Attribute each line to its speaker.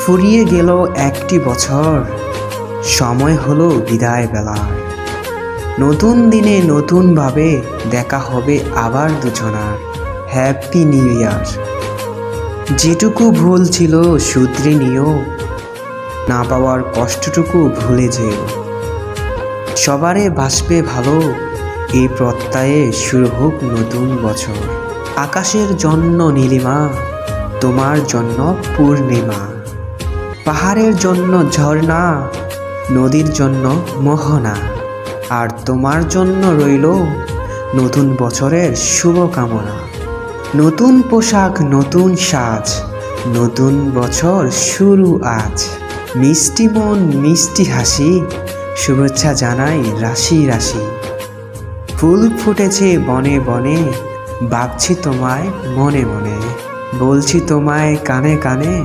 Speaker 1: ফুরিয়ে গেল একটি বছর, সময় হলো বিদায় বেলার। নতুন দিনে নতুনভাবে দেখা হবে আবার দুজনার। Happy new year. যেটুকু ভুল ছিল শুধরে নিও, না পাওয়ার কষ্টটুকু ভুলে যেও। সবারে বাসবে ভালো, এই প্রত্যয়ে শুরু হোক নতুন বছর। আকাশের জন্য নীলিমা, তোমার জন্য পূর্ণিমা। পাহাড়ের জন্য ঝর্ণা, নদীর জন্য মোহনা। আর তোমার জন্য রইল নতুন বছরের শুভকামনা। নতুন পোশাক, নতুন সাজ, নতুন বছর শুরু আজ। মিষ্টি মন, মিষ্টি হাসি, শুভেচ্ছা জানাই রাশি রাশি। ফুল ফুটেছে বনে বনে, ভাবছি তোমায় মনে মনে। বলছি তোমায় কানে কানে,